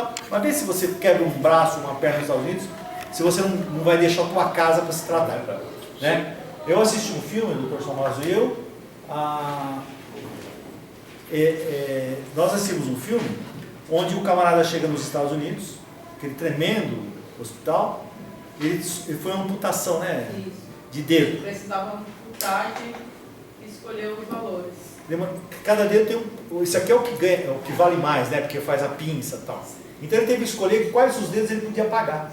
tal. Mas vê se você quebra um braço, uma perna nos Estados Unidos, se você não vai deixar a tua casa para se tratar. Né? Eu assisti um filme, o Dr. Salmazo e eu, nós assistimos um filme onde o camarada chega nos Estados Unidos, aquele tremendo hospital, ele foi uma amputação, né? De dedo. Precisava amputar e escolher os valores. Cada dedo tem isso aqui é o que ganha, é o que vale mais, né? Porque faz a pinça e tal. Então ele teve que escolher quais os dedos ele podia pagar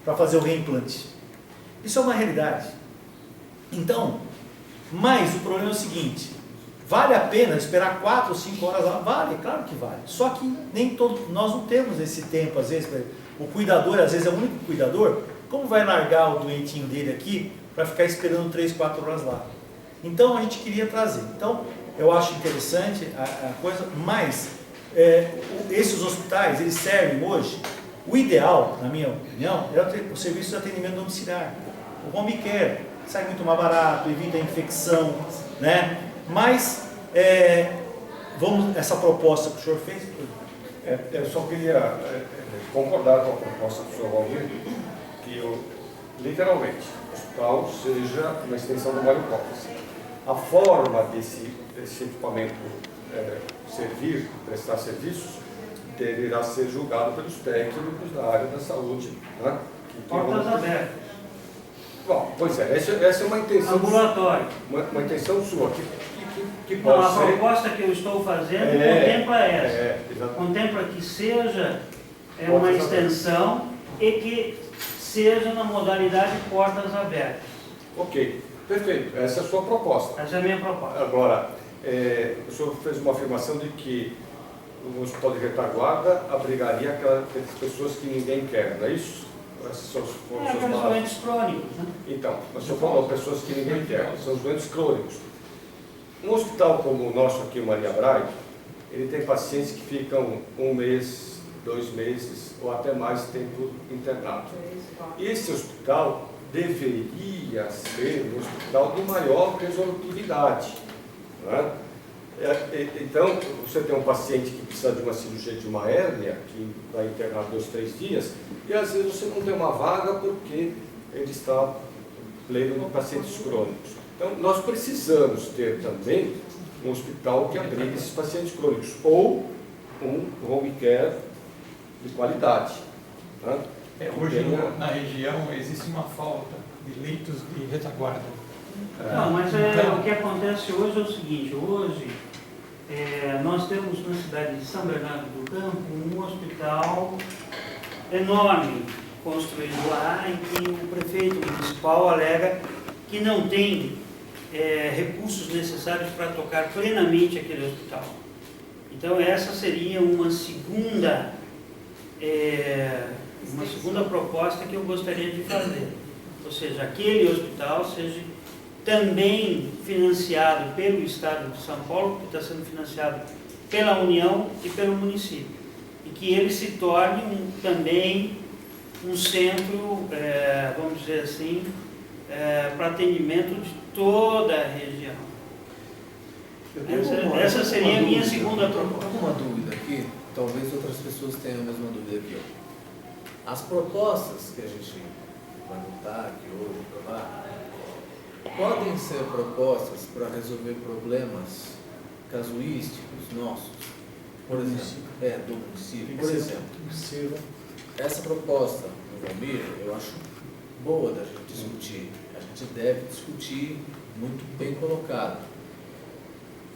para fazer o reimplante. Isso é uma realidade. Então, mas o problema é o seguinte: vale a pena esperar 4 ou 5 horas lá? Vale, claro que vale. Só que nem nós não temos esse tempo, às vezes, o cuidador, às vezes é o único cuidador, como vai largar o doentinho dele aqui para ficar esperando 3, 4 horas lá? Então a gente queria trazer. Então eu acho interessante a coisa, mas esses hospitais, eles servem hoje, o ideal, na minha opinião, é o serviço de atendimento domiciliar. O home care sai muito mais barato, evita a infecção, né? Mas essa proposta que o senhor fez. Eu só queria concordar com a proposta do senhor Valdir, que literalmente o hospital seja uma extensão do Mário Covas. A forma desse equipamento servir, prestar serviços, deverá ser julgado pelos técnicos da área da saúde. Né? Portas abertas. Bom, pois essa é uma intenção. Ambulatório. Uma intenção sua, que pode não, a ser. proposta que eu estou fazendo contempla essa. Exatamente. Contempla que seja uma extensão e que seja na modalidade portas abertas. Ok, perfeito. Essa é a sua proposta. Essa é a minha proposta. Agora, o senhor fez uma afirmação de que o hospital de retaguarda abrigaria aquelas pessoas que ninguém quer, não é isso? Essas são aqueles doentes crônicos, né? Então, o senhor falou pessoas que ninguém quer, são os doentes crônicos. Um hospital como o nosso aqui, o Maria Braga, ele tem pacientes que ficam 1 mês, 2 meses ou até mais tempo internado. Esse hospital deveria ser um hospital de maior resolutividade. Não é? Então, você tem um paciente que precisa de uma cirurgia de uma hérnia, que vai internar 2, 3 dias, e às vezes você não tem uma vaga porque ele está pleno de pacientes crônicos. Então, nós precisamos ter também um hospital que abrigue esses pacientes crônicos, ou um home care de qualidade. Né? Hoje na região existe uma falta de leitos de retaguarda. Não, mas então, o que acontece hoje é o seguinte: hoje nós temos na cidade de São Bernardo do Campo um hospital enorme construído lá, em que o prefeito municipal alega que não tem recursos necessários para tocar plenamente aquele hospital. Então essa seria uma segunda proposta que eu gostaria de fazer. Ou seja, aquele hospital seja também financiado pelo Estado de São Paulo, que está sendo financiado pela União e pelo município. E que ele se torne também um centro, vamos dizer assim, para atendimento de toda a região. Essa seria a minha segunda proposta. Uma dúvida aqui, talvez outras pessoas tenham a mesma dúvida que eu. As propostas que a gente vai votar aqui hoje, aprovar, podem ser propostas para resolver problemas casuísticos nossos, por exemplo, do município. Por exemplo, essa proposta do Valmir, eu acho boa da gente discutir. A gente deve discutir, muito bem colocado.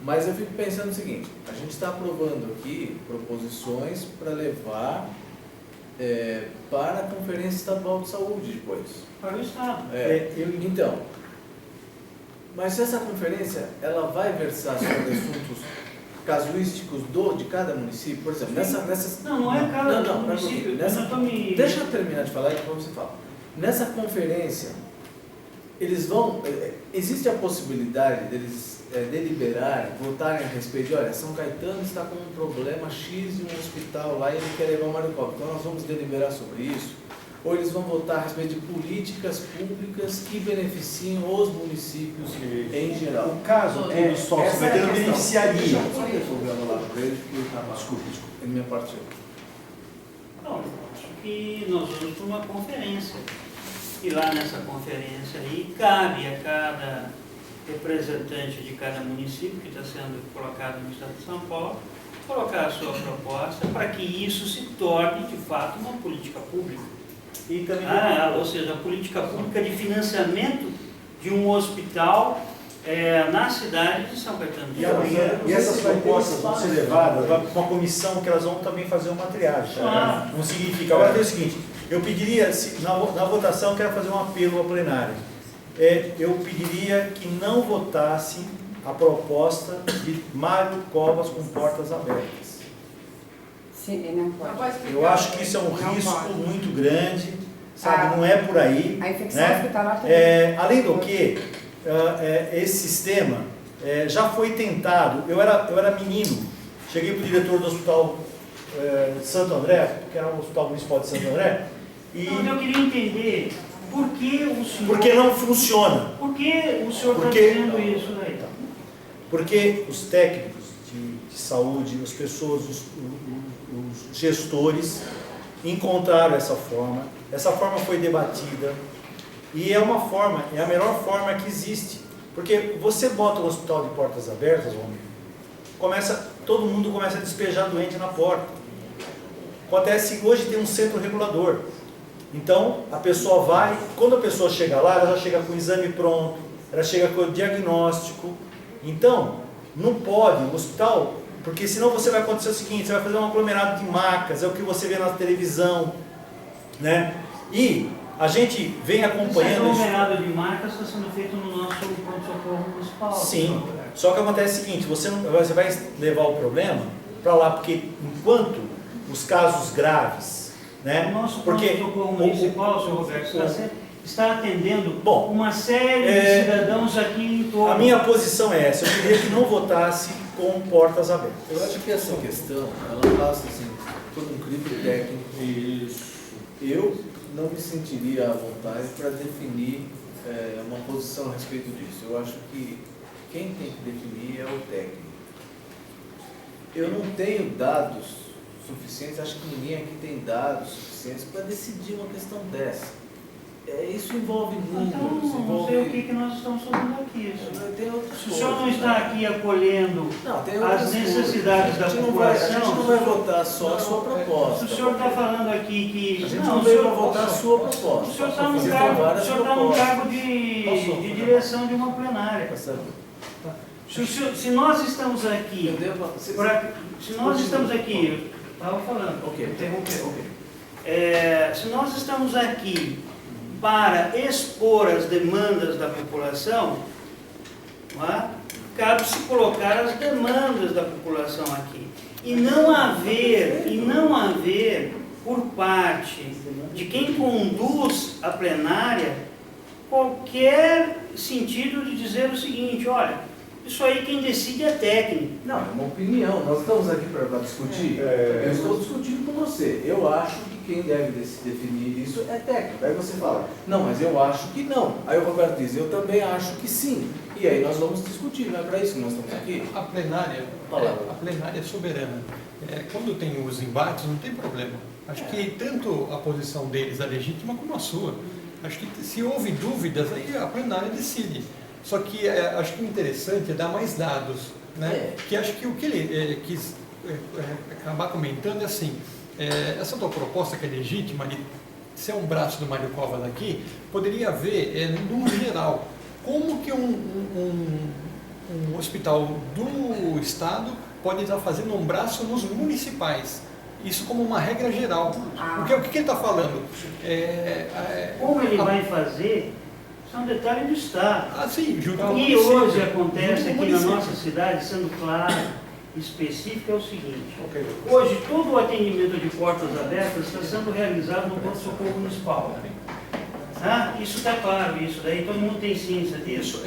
Mas eu fico pensando o seguinte: a gente está aprovando aqui proposições para levar para a Conferência Estadual de Saúde depois. Para o Estado. Então, mas essa conferência, ela vai versar sobre assuntos casuísticos de cada município? Por exemplo, não é cada município. Deixa eu terminar de falar e depois você fala. Nessa conferência, eles vão... existe a possibilidade deles deliberarem, votarem a respeito de, olha, São Caetano está com um problema X em um hospital lá e ele quer levar o Mário Covas, então nós vamos deliberar sobre isso. Ou eles vão votar a respeito de políticas públicas que beneficiem os municípios em geral. O caso do sócio vai ter beneficiaria. Desculpe, ele me partiu. Bom, acho que nós vamos para uma conferência. E lá nessa conferência aí cabe a cada representante de cada município que está sendo colocado no estado de São Paulo colocar a sua proposta para que isso se torne de fato uma política pública. E também Ou seja, a política pública de financiamento de um hospital na cidade de São Caetano. E essas propostas vão ser levadas para uma comissão que elas vão também fazer uma triagem. Claro. Não significa. Agora tem o seguinte, eu pediria, na votação eu quero fazer um apelo ao plenário. Eu pediria que não votasse a proposta de Mário Covas com portas abertas. Sim, ele não pode. Eu acho que isso é um Não risco pode. muito grande, sabe? Não é por aí. A infecção Né? hospitalar também. Além do que, esse sistema já foi tentado. Eu era menino, cheguei para o diretor do hospital de Santo André, que era um hospital municipal de Santo André, e Então, eu queria entender por que o senhor... porque não funciona. Por que o senhor está Porque- dizendo isso daí? Porque os técnicos de saúde, as pessoas, os gestores encontraram essa forma foi debatida e é a melhor forma que existe. Porque você bota um hospital de portas abertas, homem, todo mundo começa a despejar doente na porta. Acontece que hoje tem um centro regulador. Então, a pessoa vai, quando a pessoa chega lá, ela já chega com o exame pronto, ela chega com o diagnóstico. Então, não pode, o hospital, porque senão você vai acontecer o seguinte, você vai fazer um aglomerado de macas, é o que você vê na televisão, né? E a gente vem Esse acompanhando isso. aglomerado de marcas está sendo feito no nosso pronto-socorro municipal. Sim, só que acontece o seguinte, você vai levar o problema para lá, porque enquanto os casos graves, né? O nosso Porque pronto-socorro municipal, senhor Roberto, está atendendo Bom, uma série de cidadãos aqui em torno. a minha posição é essa, eu queria que não votasse com portas abertas. Eu acho que essa questão, ela passa assim, por um crivo técnico. Eu não me sentiria à vontade para definir uma posição a respeito disso. Eu acho que quem tem que definir é o técnico. Eu não tenho dados suficientes, acho que ninguém aqui tem dados suficientes para decidir uma questão dessa. Isso envolve números, Então, não envolve... sei o que nós estamos fazendo aqui. Tem outras Se o senhor não coisas, está né? aqui acolhendo Não, tem outras as coisas. necessidades da A gente população, não vai votar só a sua se proposta. o senhor está falando aqui que... A gente não, não o veio senhor- para votar a sua O proposta. senhor está num Você tem cargo, várias propostas. de direção de uma plenária. Tá certo? Se nós estamos aqui... Entendeu? Você- Se nós estamos aqui... Estava falando. Ok, interrompeu. Ok. Se nós estamos aqui para expor as demandas da população, não é? Cabe-se colocar as demandas da população aqui. E não haver por parte de quem conduz a plenária qualquer sentido de dizer o seguinte, olha, isso aí quem decide é técnico. Não, é uma opinião. Nós estamos aqui para discutir. Eu estou discutindo com você. Eu acho que quem deve definir isso é técnico. Aí você fala, não, mas eu acho que não. Aí o Roberto diz, eu também acho que sim. E aí nós vamos discutir, não é para isso que nós estamos aqui? A plenária, a plenária é soberana. Quando tem os embates, não tem problema. Acho que tanto a posição deles é legítima como a sua. Acho que se houve dúvidas, aí a plenária decide. Só que acho que o interessante é dar mais dados, né? Que acho que o que ele quis acabar comentando é assim, essa tua proposta que é legítima de ser um braço do Mário Covas aqui, poderia haver, no geral, como que um hospital do Estado pode estar fazendo um braço nos municipais. Isso como uma regra geral. Porque o que ele está falando? Como ele vai fazer, isso é um detalhe do Estado. Sim, junto com O o que município. hoje acontece Junto com o aqui na município. nossa cidade, sendo claro, específico, é o seguinte. Hoje, todo o atendimento de portas abertas está sendo realizado no pronto-socorro municipal. Isso está claro, isso daí, todo mundo tem ciência disso.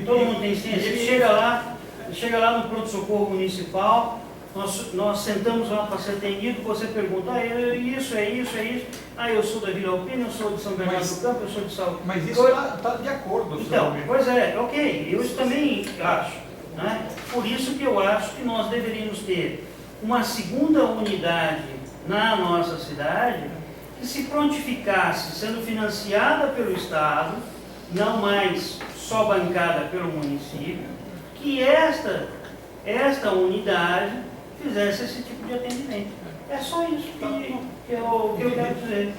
Todo mundo tem ciência. Ele chega lá no pronto-socorro municipal, nós sentamos lá para ser atendido, você pergunta, isso. Eu sou da Vila Alpina, eu sou de São Bernardo do Campo, eu sou de São... Mas isso está de acordo. Então, senhor. pois é, ok, eu também acho. Né? Por isso que eu acho que nós deveríamos ter uma segunda unidade na nossa cidade que se prontificasse, sendo financiada pelo Estado, não mais só bancada pelo município, que esta unidade fizesse esse tipo de atendimento. É só isso que eu quero dizer.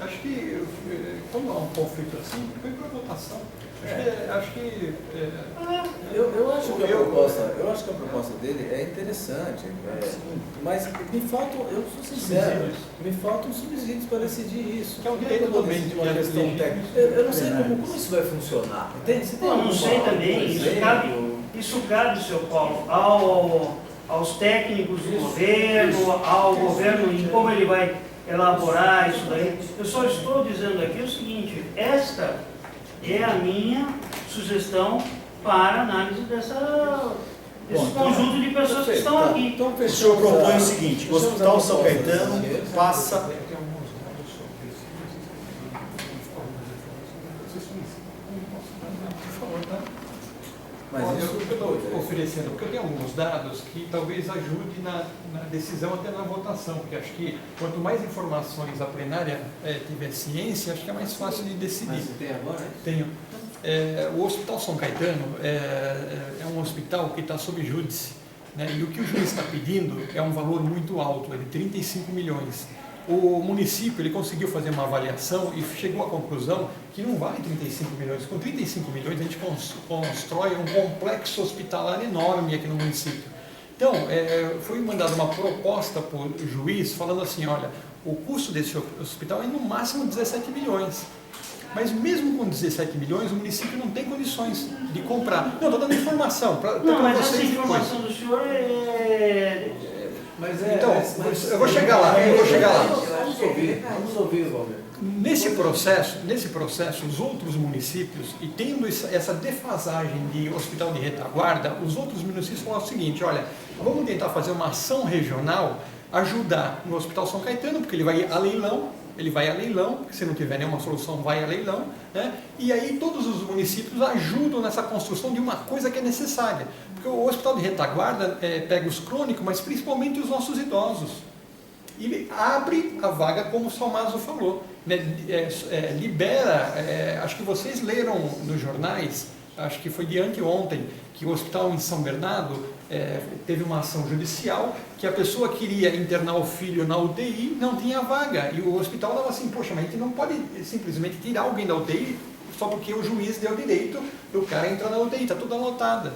Acho que quando há um conflito assim, foi para votação. Acho que eu acho que a proposta dele é interessante, mas me faltam, eu sou sincero, me faltam subsídios para decidir isso. Que é um direito também de uma questão técnica. Eu não sei como isso vai funcionar, entende? Eu não sei também, isso cabe, seu Paulo, aos técnicos do governo, ao governo em como ele vai elaborar isso daí. Eu só estou dizendo aqui o seguinte, esta é a minha sugestão para análise desse conjunto de pessoas que estão aqui. O senhor propõe o seguinte, o Hospital São Caetano passa... Mas eu isso estou oferecendo, porque eu tenho alguns dados que talvez ajude na decisão até na votação, porque acho que quanto mais informações a plenária tiver ciência, acho que é mais fácil de decidir. Mas você tem agora? Tenho. O Hospital São Caetano é um hospital que está sob júdice, né? E o que o juiz está pedindo é um valor muito alto, é de 35 milhões. O município ele conseguiu fazer uma avaliação e chegou à conclusão que não vale 35 milhões. Com 35 milhões a gente constrói um complexo hospitalar enorme aqui no município. Então, foi mandada uma proposta para o juiz falando assim, olha, o custo desse hospital é no máximo 17 milhões. Mas mesmo com 17 milhões, o município não tem condições de comprar. Não, estou dando informação para vocês. Não, mas essa informação do senhor Então, eu vou chegar lá, Vamos ouvir, Valdir. Nesse processo, os outros municípios, e tendo essa defasagem de hospital de retaguarda, os outros municípios falam o seguinte, olha, vamos tentar fazer uma ação regional, ajudar no Hospital São Caetano, porque ele vai a leilão, porque se não tiver nenhuma solução, vai a leilão, né? E aí todos os municípios ajudam nessa construção de uma coisa que é necessária. Porque o hospital de retaguarda pega os crônicos, mas principalmente os nossos idosos. E abre a vaga, como o Salmazo falou, né? Libera, acho que vocês leram nos jornais, acho que foi de anteontem, que o hospital em São Bernardo teve uma ação judicial que a pessoa queria internar o filho na UTI, não tinha vaga, e o hospital estava assim, poxa, mas a gente não pode simplesmente tirar alguém da UTI só porque o juiz deu direito do cara entrar na UTI, está toda lotada.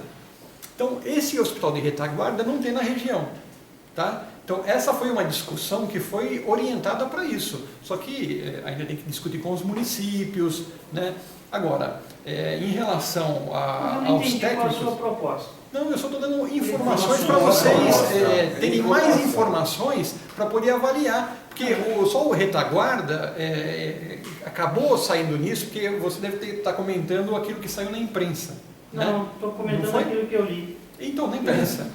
Então, esse hospital de retaguarda não tem na região, tá? Então, essa foi uma discussão que foi orientada para isso, só que ainda tem que discutir com os municípios, né? Agora, em relação aos técnicos... Qual a sua proposta? Não, eu só estou dando informações para vocês terem mais informações para poder avaliar, porque só o retaguarda acabou saindo nisso, porque você deve estar comentando aquilo que saiu na imprensa. Não, estou comentando aquilo que eu li. Então, na imprensa.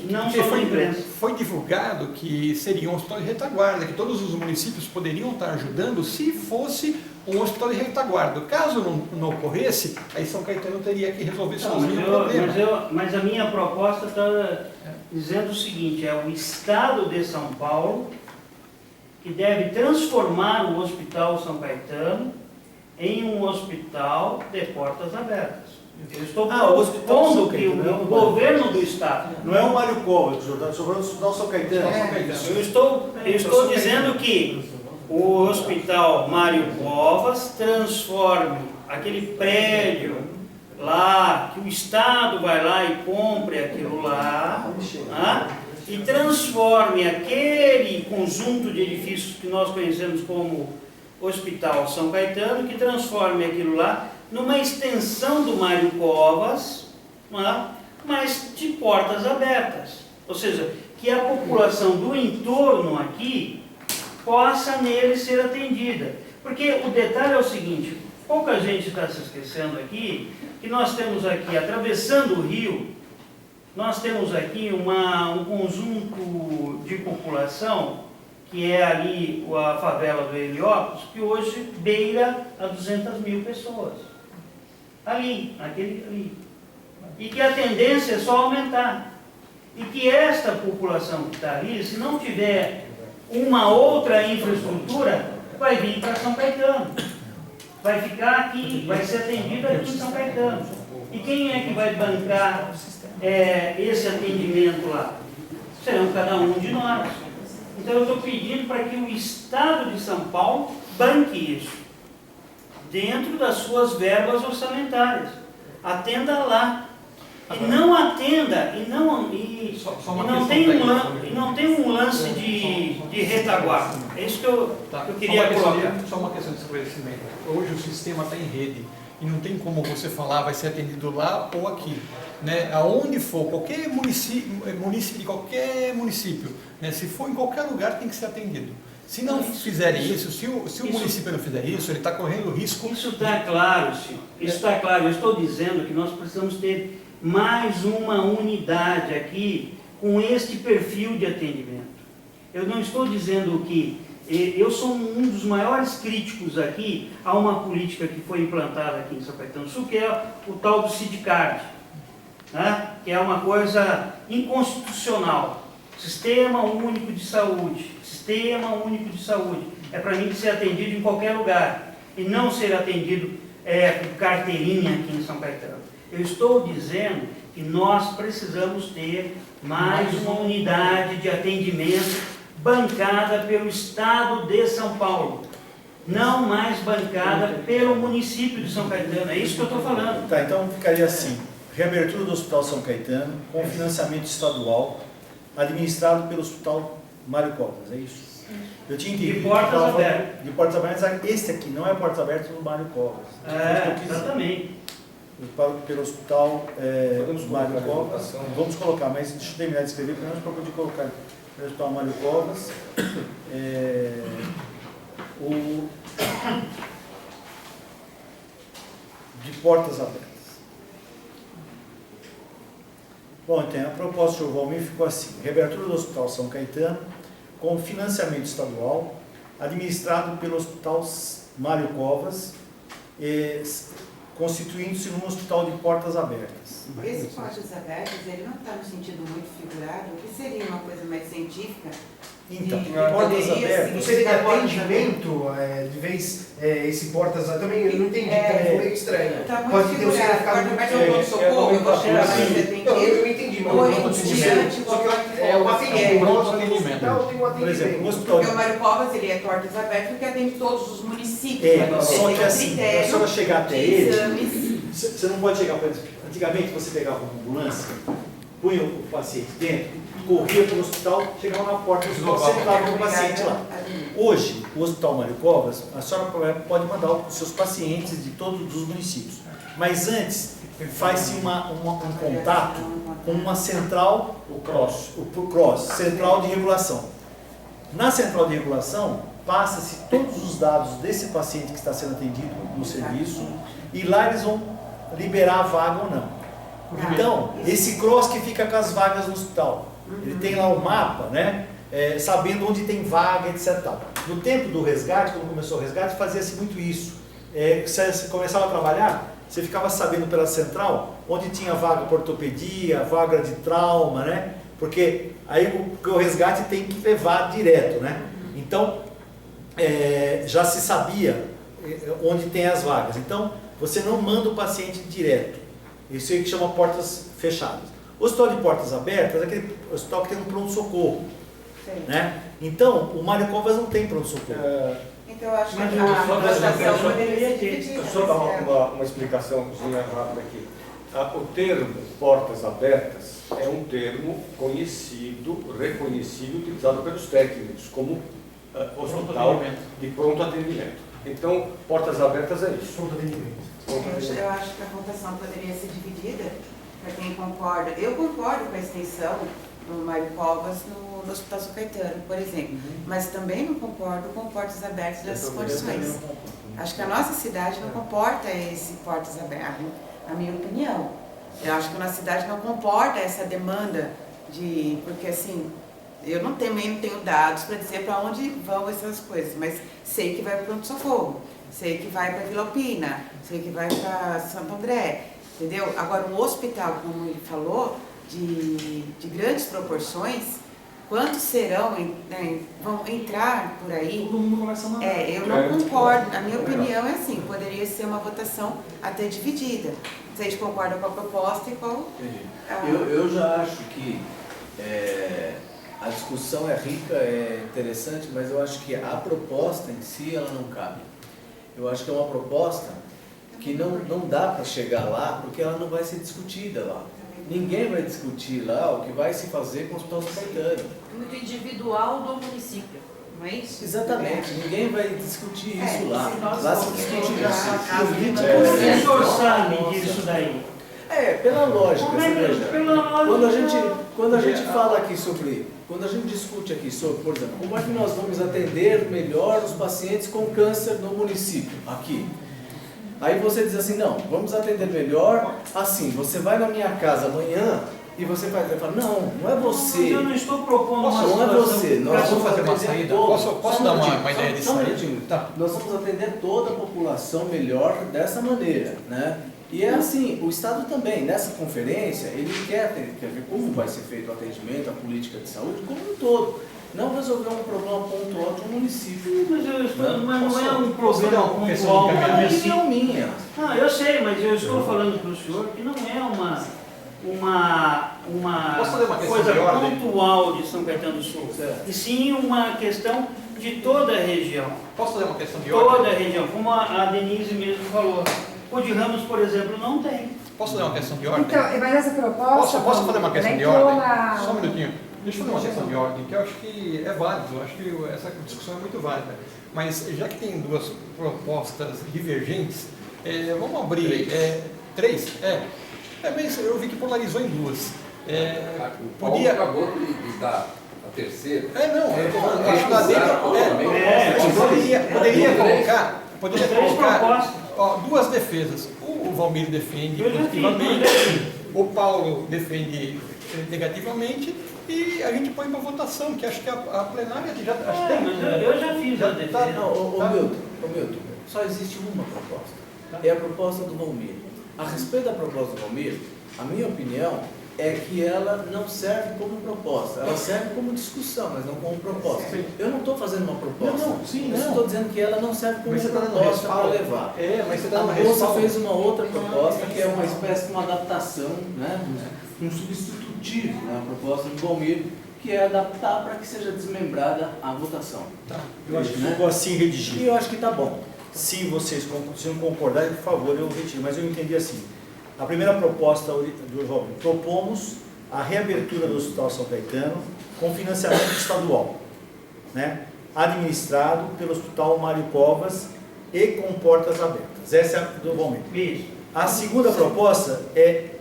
Não só na imprensa. Foi divulgado que seria um hospital de retaguarda, que todos os municípios poderiam estar ajudando se fosse um hospital de retaguarda. Caso não ocorresse, aí São Caetano teria que resolver sozinho o problema. Mas a minha proposta está dizendo o seguinte, é o Estado de São Paulo que deve transformar o Hospital São Caetano em um hospital de portas abertas. Eu estou propondo que o governo do Estado... Não é o Mário Covas, está falando do Hospital São Caetano. Eu estou dizendo que o Hospital Mário Covas transforme aquele prédio lá, que o Estado vai lá e compre aquilo lá, e transforme aquele conjunto de edifícios que nós conhecemos como Hospital São Caetano, que transforme aquilo lá numa extensão do Mário Covas, mas de portas abertas. Ou seja, que a população do entorno aqui possa nele ser atendida. Porque o detalhe é o seguinte, pouca gente está se esquecendo aqui, que nós temos aqui, atravessando o rio, nós temos aqui um conjunto de população, que é ali a favela do Heliópolis, que hoje beira a 200 mil pessoas. Ali. E que a tendência é só aumentar. E que esta população que está ali, se não tiver uma outra infraestrutura, vai vir para São Caetano. Vai ficar aqui, vai ser atendido aqui em São Caetano. E quem é que vai bancar esse atendimento lá? Serão cada um de nós. Então eu estou pedindo para que o Estado de São Paulo banque isso, dentro das suas verbas orçamentárias. Atenda lá. E não atenda, e não tem um lance de retaguarda. É isso que eu queria colocar. Só uma questão de esclarecimento. Hoje o sistema está em rede e não tem como você falar vai ser atendido lá ou aqui. Né? Aonde for, qualquer município, né? Se for em qualquer lugar tem que ser atendido. Se não fizerem isso, se o município não fizer isso, ele está correndo risco. Isso está claro, senhor. Isso está claro. Eu estou dizendo que nós precisamos ter mais uma unidade aqui com este perfil de atendimento. Eu não estou dizendo que eu sou um dos maiores críticos aqui a uma política que foi implantada aqui em São Caetano do Sul, que é o tal do Sidcard, né? Que é uma coisa inconstitucional. Sistema Único de Saúde. Sistema Único de Saúde. É para mim ser atendido em qualquer lugar e não ser atendido por carteirinha aqui em São Caetano. Eu estou dizendo que nós precisamos ter mais uma unidade de atendimento bancada pelo Estado de São Paulo, não mais bancada pelo município de São Caetano. É isso que eu estou falando. Tá, então ficaria assim: reabertura do Hospital São Caetano com financiamento estadual administrado pelo Hospital Mário Covas, é isso? Eu tinha entendido. De portas abertas. De portas abertas, esse aqui não é portas abertas do Mário Covas. Exatamente. Pelo Hospital Mário Covas. Vamos colocar, mas deixa eu terminar de escrever, pelo menos para poder colocar pelo Hospital Mário Covas. De portas abertas. Bom, então a proposta do Valmir ficou assim: reabertura do Hospital São Caetano com financiamento estadual administrado pelo Hospital Mário Covas, constituindo-se num hospital de portas abertas. Esse portas abertas, ele não está no sentido muito figurado, o que seria uma coisa mais científica? Então, portas abertas... Não seria de atendimento, de vez, esse portas abertas, também eu não entendi, também foi meio estranho. Tá muito Pode ter um significado mas eu não socorro, eu vou chegar mais atendido. Eu entendi, mas eu não entendi. Só que é um atendimento. Por exemplo, o hospital... Porque o Mário Covas, ele é portas abertas porque atende todos os municípios. Só que assim, para a senhora chegar até ele, exames. você não pode chegar, por exemplo, antigamente você pegava uma ambulância, punha o paciente dentro, corria para o hospital, chegava na porta do hospital, você entrava com o paciente lá. Hoje, o Hospital Mário Covas, a senhora pode mandar os seus pacientes de todos os municípios. Mas antes, faz-se um contato com uma central, o CROSS, Central de Regulação. Na Central de Regulação, passa-se todos os dados desse paciente que está sendo atendido no serviço, e lá eles vão liberar a vaga ou não. Então, esse CROSS que fica com as vagas no hospital, ele tem lá o mapa, né? Sabendo onde tem vaga, etc. No tempo do resgate, quando começou o resgate, fazia-se muito isso. Você começava a trabalhar, você ficava sabendo pela central onde tinha vaga para ortopedia, vaga de trauma, né? Porque aí o resgate tem que levar direto, né? Então, já se sabia onde tem as vagas. Então, você não manda o paciente direto. Isso aí que chama portas fechadas. O hospital de portas abertas é aquele hospital que tem um pronto-socorro, né? Então, o Mário Covas não tem pronto-socorro. Então, eu acho que Só poderia ser dividida. Só dar uma explicaçãozinha rápida aqui. O termo portas abertas é um termo conhecido, reconhecido, utilizado pelos técnicos como hospital de pronto atendimento. Então, portas abertas é isso. Pronto atendimento. Eu acho que a votação poderia ser dividida, para quem concorda. Eu concordo com a extensão do Mário Covas no Hospital São Caetano, por exemplo, mas também não concordo com portas abertas dessas condições. Acho que a nossa cidade não comporta esse portas abertas, na minha opinião. Eu acho que a nossa cidade não comporta essa demanda porque assim, eu não tenho dados para dizer para onde vão essas coisas, mas sei que vai para o pronto-socorro, sei que vai para Vila Alpina, sei que vai para Santo André, entendeu? Agora, um hospital, como ele falou, de grandes proporções, Quantos serão, vão entrar por aí? Todo mundo começa a mandar. Eu não concordo. A minha opinião é assim, poderia ser uma votação até dividida. Vocês concordam com a proposta e qual? Eu já acho que a discussão é rica, é interessante, mas eu acho que a proposta em si ela não cabe. Eu acho que é uma proposta que não dá para chegar lá, porque ela não vai ser discutida lá. Ninguém vai discutir lá o que vai se fazer com o Hospital São Caetano. Muito individual do município, não é isso? Exatamente, ninguém vai discutir isso lá. se nós Lá se formos discute colocar isso. a casa O 20%. O senhor sabe disso daí? Pela lógica, Como é você que- veja. pela lógica. Quando a gente fala aqui sobre, quando a gente discute aqui sobre, por exemplo, como é que nós vamos atender melhor os pacientes com câncer no município, aqui. Aí você diz assim, não, vamos atender melhor assim, você vai na minha casa amanhã e você vai falar, não é você. Mas eu não estou propondo uma Não é situação. você, nós vamos fazer uma atender saída? todos. Posso Só um dar uma minutinho, ideia de só um saída? minutinho. Tá. Nós vamos atender toda a população melhor dessa maneira, né? E é assim, o Estado também, nessa conferência, ele quer ver como vai ser feito o atendimento, a política de saúde, como um todo. Não resolver um problema pontual de um município. Mas não é um Posso dar problema uma questão pontual. de É uma caminhamento? opinião minha. Não, eu sei, mas eu estou falando para o senhor que não é uma Posso fazer uma questão coisa de ordem? pontual de São Caetano do Sul, Certo. e sim uma questão de toda a região. Posso fazer uma questão de Toda ordem? a região, como a Denise mesmo falou. O de Ramos, por exemplo, não tem. Posso fazer uma questão de ordem? Então, mas essa proposta... Posso fazer uma questão de entrou ordem? na- Só um minutinho. Deixa eu fazer uma questão de ordem, que eu acho que é válido, eu acho que essa discussão é muito válida. Mas já que tem duas propostas divergentes, vamos abrir três? Mas eu vi que polarizou em duas. O Paulo acabou de dar a terceira. Eu acho que lá dentro poderia Três colocar propostas. duas defesas. O Valmir defende Eu já fiz, positivamente, o Paulo defende negativamente e a gente põe para votação, que acho que a plenária já acho que tem. Mas eu já fiz a defesa. Ô Milton, só existe uma proposta. É a proposta do Valmir. A respeito da proposta do Valmir, a minha opinião é que ela não serve como proposta. Ela serve como discussão, mas não como proposta. Sim. Eu não estou fazendo uma proposta. Eu não. estou dizendo que ela não serve como Mas você está dando proposta para respaldo. levar. Mas você está A dando moça respaldo. fez uma outra proposta que é uma espécie de uma adaptação, né? Um substitutivo, né? A proposta do Valmir, que é adaptar para que seja desmembrada a votação. Eu acho que ficou assim redigido. E eu acho que está bom. Se vocês concordarem, por favor, eu retiro. Mas eu entendi assim. A primeira proposta do Valmir, propomos a reabertura do Hospital São Caetano com financiamento estadual, né? Administrado pelo Hospital Mário Covas e com portas abertas. Essa é a do Valmir. Isso. A segunda proposta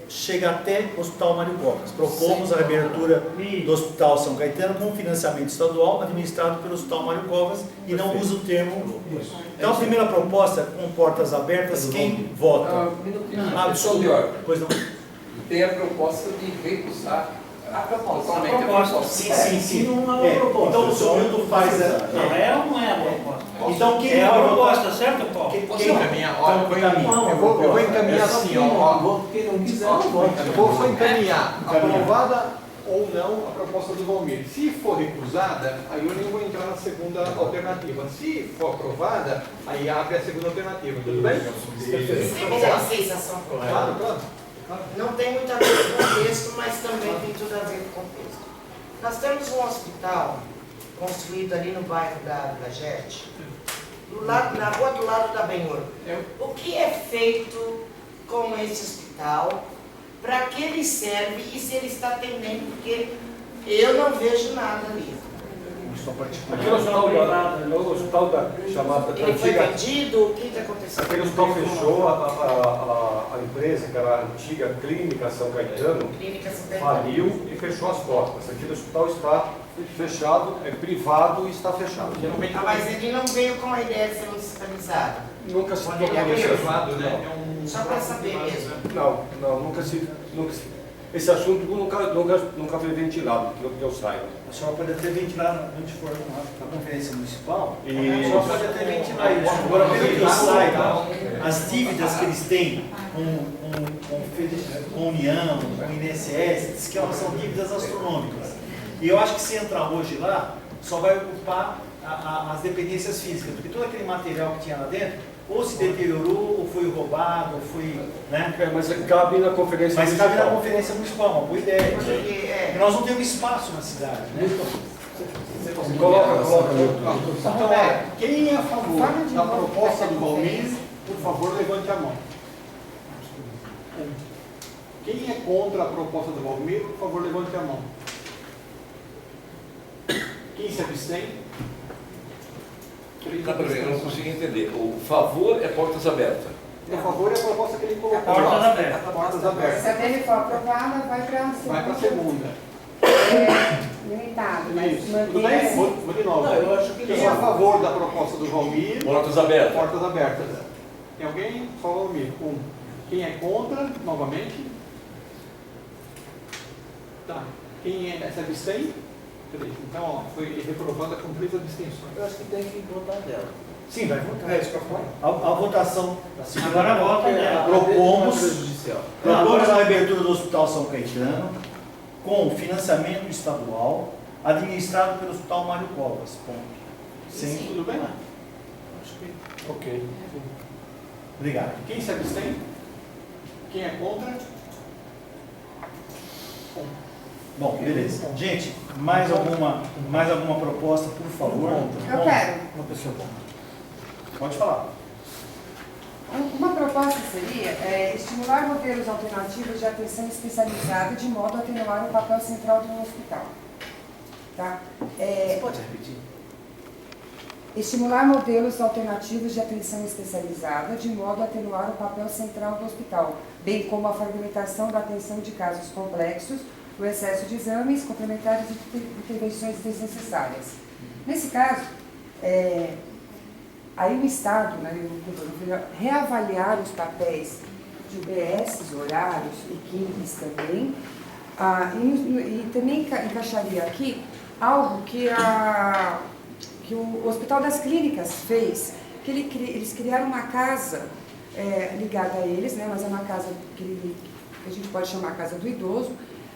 chega até o Hospital Mário Covas. Propomos a reabertura do Hospital São Caetano com financiamento estadual administrado pelo Hospital Mário Covas e não usa o termo. Então a primeira proposta com portas abertas, quem vota? Um minutinho. Questão de Desculpa. ordem. Pois não. Tem a proposta de recusar totalmente A proposta. Sim. Não é uma proposta. Então o senhor Milton faz Não é ou não é a proposta? Então quem É a vota? proposta, certo, Paulo? Quem encaminhar? Eu vou encaminhar assim, Quem não quiser, não vota. Eu vou só encaminhar aprovada ou não a proposta do Valmir. Se for recusada, aí eu nem vou entrar na segunda alternativa. Se for aprovada, aí abre a segunda alternativa. Tudo bem? Se me dá sensação, Claro. não tem muito a ver com o texto, mas também tem tudo a ver com o texto. Nós temos um hospital construído ali no bairro da Gerte, na rua do lado da Benhor. O que é feito com esse hospital? Para que ele serve e se ele está atendendo? Porque eu não vejo nada ali. Aquele hospital chamada Ele foi antiga. vendido? O que aconteceu? Aquele hospital fechou, a empresa, que era a antiga Clínica São Caetano, Clínica São Caetano. faliu e fechou as portas. Aquele hospital está fechado, é privado e está fechado. Ah, mas ele não veio com a ideia de ser municipalizado. Nunca se Ele tocou abriu. nesse assunto. né? Só para saber mesmo. Não, nunca se. Esse assunto nunca foi ventilado, que eu saiba. A senhora pode até ventilar, onde for na conferência municipal, E- a senhora pode até ventilar isso. Agora, pelo que eu saiba, as dívidas que eles têm com União, com INSS, diz que elas são dívidas astronômicas. E eu acho que se entrar hoje lá, só vai ocupar as dependências físicas, porque todo aquele material que tinha lá dentro, ou se deteriorou, ou foi roubado, ou foi, né? Mas cabe na conferência Mas cabe na municipal. conferência municipal, uma boa ideia. E nós não temos espaço na cidade, né? Coloca. Então, quem é a favor da proposta do Valmir, por favor, levante a mão. Quem é contra a proposta do Valmir, por favor, levante a mão. Quem se abstém? Tá, peraí, eu não consigo entender. O favor é portas abertas. A favor é a proposta que ele colocou. Portas abertas. Portas abertas. Se a dele for aprovada, vai para a Vai para a segunda. limitado, mas Isso. Tudo bem? mantém. Vou de novo. Não, eu acho que Quem é a favor da proposta do Valmir? Portas abertas. Portas abertas. Tem alguém? Só o Valmir. Quem é contra, novamente? Tá. Quem se abstém? 3. Então, ó, foi reprovada com 3 abstenções. Eu acho que tem que votar dela. Sim, vai votar. É isso que eu falo. A votação da segunda. Agora vota dela. Propomos Prejudicial. a abertura do Hospital São Caetano com financiamento estadual administrado pelo Hospital Mário Covas. Ponto. Sim. Tudo bem? Acho que Ok. Obrigado. Quem se abstém? Quem é contra? Bom, beleza. Gente, mais alguma proposta, por favor? Eu quero. Uma pessoa contra. Pode falar. Uma proposta seria estimular modelos alternativos de atenção especializada de modo a atenuar o papel central do hospital. Tá? Você pode repetir? Estimular modelos alternativos de atenção especializada de modo a atenuar o papel central do hospital, bem como a fragmentação da atenção de casos complexos, o excesso de exames complementares e intervenções desnecessárias. Nesse caso, aí o Estado, né, reavaliar os papéis de UBS, horários e químicos também, e também encaixaria aqui algo que o Hospital das Clínicas fez, que eles criaram uma casa ligada a eles, né, mas é uma casa que a gente pode chamar a Casa do Idoso,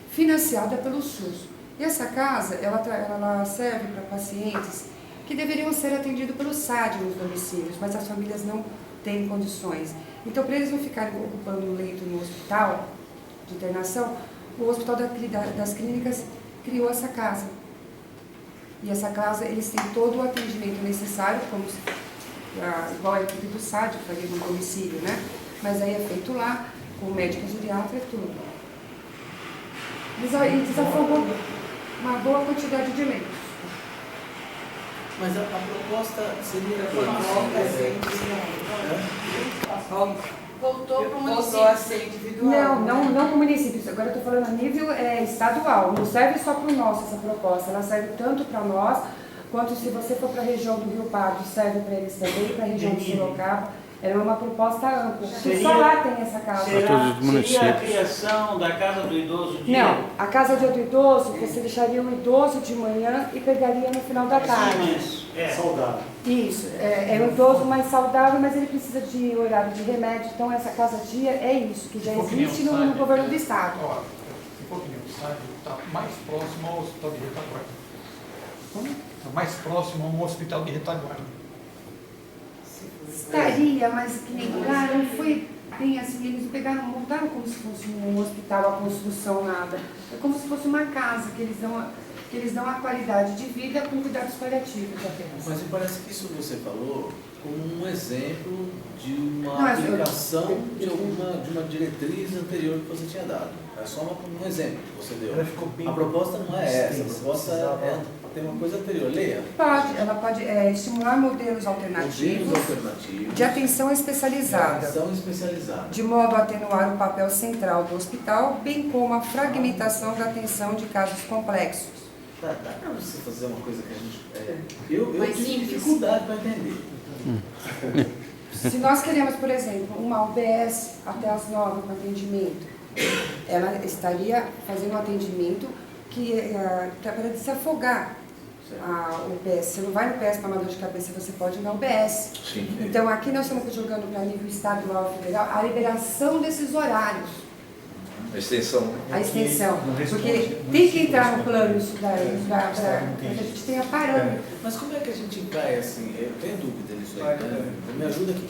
financiada pelo SUS. E essa casa, ela serve para pacientes que deveriam ser atendidos pelo SAD nos domicílios, mas as famílias não têm condições. Então, para eles não ficarem ocupando um leito no hospital de internação, o Hospital das Clínicas criou essa casa. E essa casa, eles têm todo o atendimento necessário, igual a equipe do SAD, que faria no domicílio, né? Mas aí é feito lá, com médico geriatra e tudo. Eles desafogam uma boa quantidade de leitos. Mas a proposta seria Voltou para o Voltou a município. ser individual. Não para o município. Agora eu estou falando a nível estadual. Não serve só para o nosso essa proposta. Ela serve tanto para nós, quanto se você for para a região do Rio Pardo, serve para eles também, para a região do Sorocaba. Era uma proposta ampla. Só lá tem essa casa. Seria a criação da Casa do Idoso de... Não, a casa do idoso, você deixaria o idoso de manhã e pegaria no final da tarde. Isso, Saudável. Isso, é um idoso mais saudável, mas ele precisa de horário de remédio. Então essa casa dia é isso, que já existe no governo do estado. Olha, um pouquinho, o estádio está mais próximo ao hospital de retaguarda. Está mais próximo a um hospital de retaguarda. Estaria, mas que nem lá não foi bem assim, eles montaram como se fosse um hospital, a construção, nada. É como se fosse uma casa que eles dão a qualidade de vida com cuidados paliativos apenas. Mas me parece que isso você falou como um exemplo de uma aplicação de uma diretriz anterior que você tinha dado. É só um exemplo que você deu. A proposta não é essa, a proposta tem uma coisa anterior. Leia. Ela pode estimular modelos alternativos de atenção especializada, de modo a atenuar o papel central do hospital, bem como a fragmentação da atenção de casos complexos. Dá para você fazer uma coisa que a gente... Eu tive dificuldade para entender. Se nós queremos, por exemplo, uma UBS até as 9 para atendimento, ela estaria fazendo um atendimento para desafogar o UBS. Você não vai no UBS para uma dor de cabeça, você pode ir na UBS. Sim. Então aqui nós estamos jogando para nível estadual e federal a liberação desses horários. A extensão. A extensão. Não responde, Porque não tem que responde, entrar no não plano isso daí, para Não que a tem. gente tenha parâmetro. Mas como é que a gente vai assim? Eu tenho dúvida nisso aí, né? Me ajuda aqui.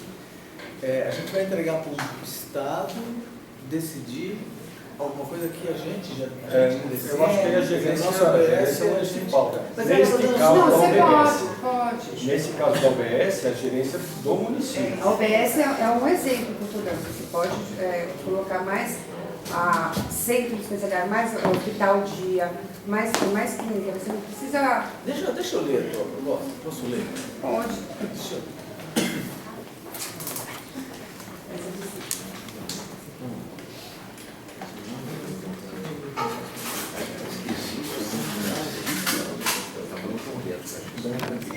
A gente vai entregar para o Estado decidir alguma coisa que a gente já decide. Eu acho que a gerência municipal. Mas Nesse ela caso, Não, da você OBS. pode. Nesse caso da OBS, a gerência do município. A OBS é um exemplo que eu estou dando. Você pode colocar mais centro de especialidade, mais hospital dia, mais clínica. Você não precisa. Deixa eu ler a tua proposta. Posso ler? Pode. Deixa eu.